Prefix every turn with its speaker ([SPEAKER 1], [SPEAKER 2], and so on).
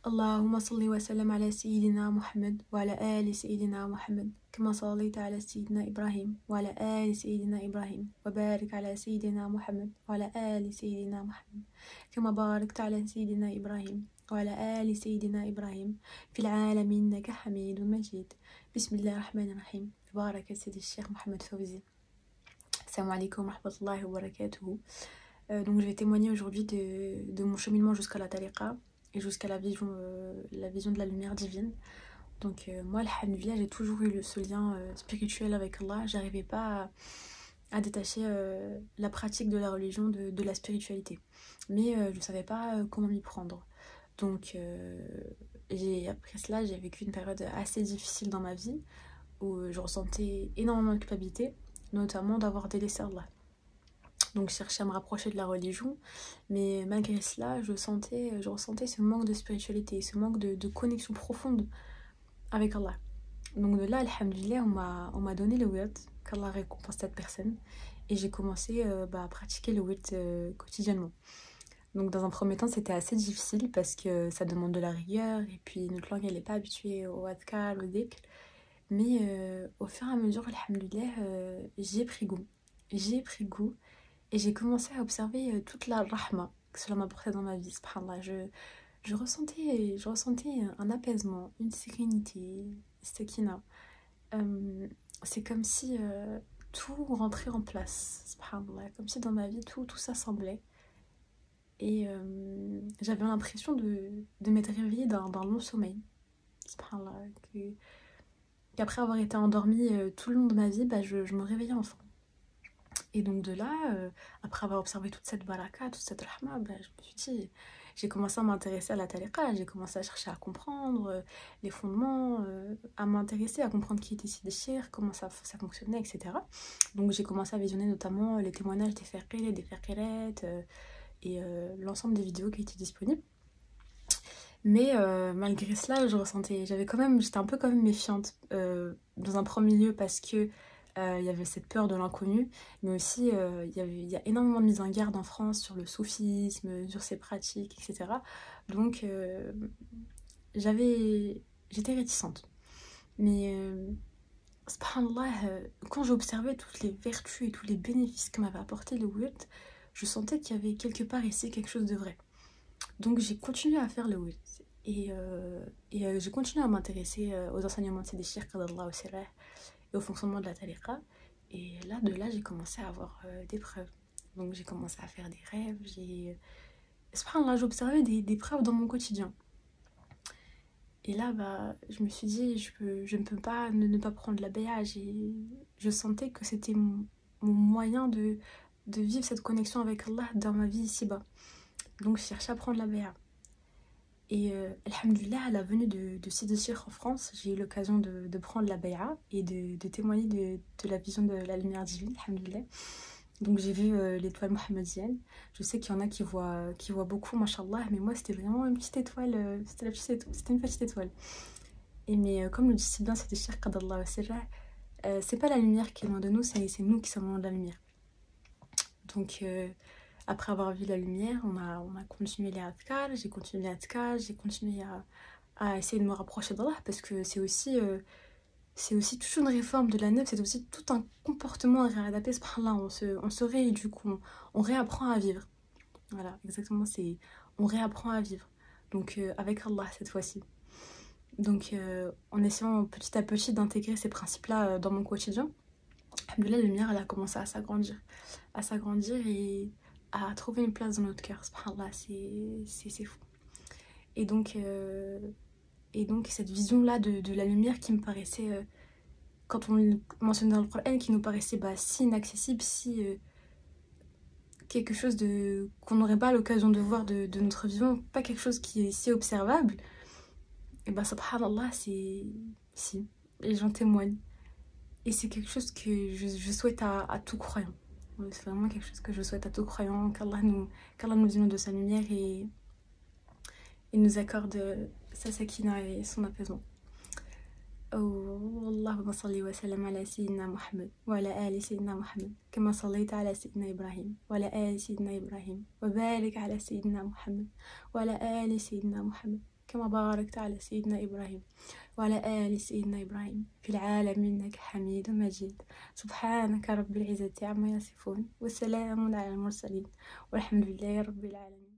[SPEAKER 1] اللهم صل وسلم على سيدنا محمد وعلى آل سيدنا محمد كما صليت على سيدنا إبراهيم وعلى آل سيدنا إبراهيم وبارك على سيدنا محمد وعلى آل سيدنا محمد كما باركت على سيدنا إبراهيم وعلى آل سيدنا إبراهيم في العالمين إنك حميد مجيد. بسم الله الرحمن الرحيم. بارك سيدي الشيخ Mohamed Fawzi. Assalamu alaikum wa rahmatullahi wa barakatuhu. Donc je vais témoigner aujourd'hui de mon cheminement jusqu'à la tariqa et jusqu'à la vision de la lumière divine. Donc moi, alhamdoulilah, j'ai toujours eu ce lien spirituel avec Allah. J'arrivais pas à détacher la pratique de la religion de la spiritualité. Mais je savais pas comment m'y prendre. Donc après cela, j'ai vécu une période assez difficile dans ma vie où je ressentais énormément de culpabilité, notamment d'avoir délaissé Allah. Donc je cherchais à me rapprocher de la religion, mais malgré cela, je ressentais ce manque de spiritualité, ce manque de connexion profonde avec Allah. Donc de là, alhamdoulilah, on m'a donné le wird, qu'Allah récompense cette personne, et j'ai commencé à pratiquer le wird quotidiennement. Donc dans un premier temps, c'était assez difficile parce que ça demande de la rigueur, et puis notre langue, elle n'est pas habituée au adhkar, au dhikr. Mais au fur et à mesure, alhamdoulilah, j'ai pris goût. Et j'ai commencé à observer toute la rahma que cela m'apportait dans ma vie, subhanallah. Je ressentais un apaisement, une sérénité, sakina. C'est comme si tout rentrait en place, subhanallah. Comme si dans ma vie, tout s'assemblait. Et j'avais l'impression de m'être réveillée d'un long sommeil, subhanallah. Qu'après avoir été endormie tout le long de ma vie, je me réveillais enfin. Et donc de là, après avoir observé toute cette baraka, toute cette rahma, je me suis dit, j'ai commencé à m'intéresser à la tariqa, j'ai commencé à chercher à comprendre les fondements, à m'intéresser, à comprendre qui était Sidi Cheikh, comment ça fonctionnait, etc. Donc j'ai commencé à visionner notamment les témoignages des faqirs, des faqirettes et l'ensemble des vidéos qui étaient disponibles. Mais malgré cela, j'étais un peu quand même méfiante dans un premier lieu parce que il y avait cette peur de l'inconnu, mais aussi il y a énormément de mise en garde en France sur le soufisme, sur ses pratiques, etc. Donc j'étais réticente. Mais subhanallah, quand j'observais toutes les vertus et tous les bénéfices que m'avait apporté le wird, je sentais qu'il y avait quelque part ici quelque chose de vrai. Donc j'ai continué à faire le wird. Et j'ai continué à m'intéresser aux enseignements de Sidi Cheikh qadallahu sirah et au fonctionnement de la tariqa. Et de là, j'ai commencé à avoir des preuves. Donc j'ai commencé à faire des rêves. Subhanallah, j'observais des preuves dans mon quotidien. Et là, je me suis dit, je ne peux pas ne pas prendre la béa. Je sentais que c'était mon moyen de vivre cette connexion avec Allah dans ma vie ici-bas. Donc je cherchais à prendre la béa. Et alhamdoulilah, à la venue de Sidi Cheikh en France, j'ai eu l'occasion de prendre la bay'a et de témoigner de la vision de la lumière divine, alhamdoulilah. Donc j'ai vu l'étoile mohammedienne. Je sais qu'il y en a qui voient beaucoup, mashallah, mais moi c'était vraiment une petite étoile, c'était une petite étoile. Mais comme le dit si bien Sidi Cheikh qadallahu sirah, c'est pas la lumière qui est loin de nous, c'est nous qui sommes loin de la lumière. Donc après avoir vu la lumière, on a continué les adhkar, j'ai continué les adhkar, j'ai continué à essayer de me rapprocher d'Allah parce que c'est aussi toute une réforme de la neuf, c'est aussi tout un comportement à réadapter. Subhanallah, on se rééduque, on réapprend à vivre. Voilà, exactement, on réapprend à vivre. Donc avec Allah cette fois-ci. Donc en essayant petit à petit d'intégrer ces principes-là dans mon quotidien, alhamdoulilah, la lumière elle a commencé à s'agrandir et à trouver une place dans notre cœur, subhanallah, c'est fou. Et donc cette vision-là de la lumière qui me paraissait, quand on le mentionne dans le Coran, qui nous paraissait si inaccessible, si quelque chose qu'on n'aurait pas l'occasion de voir de notre vivant, pas quelque chose qui est si observable, et subhanallah, si, et j'en témoigne. Et c'est quelque chose que je souhaite à tout croyant. C'est vraiment quelque chose que je souhaite à tout croyant, qu'Allah nous inonde de sa lumière et nous accorde sa sakina et son apaisement. Allahumma salli wa sallam ala sayyidina Muhammad wa ala ali sayyidina Muhammad kama sallayta ala sayyidina Ibrahim wa ala ali sayyidina Ibrahim wa barik ala sayyidina Muhammad wa ala ali sayyidina Muhammad كما باركت على سيدنا إبراهيم وعلى آل سيدنا إبراهيم في العالمين إنك حميد مجيد. سبحانك رب العزة عما يصفون، وسلام على المرسلين، والحمد لله رب العالمين.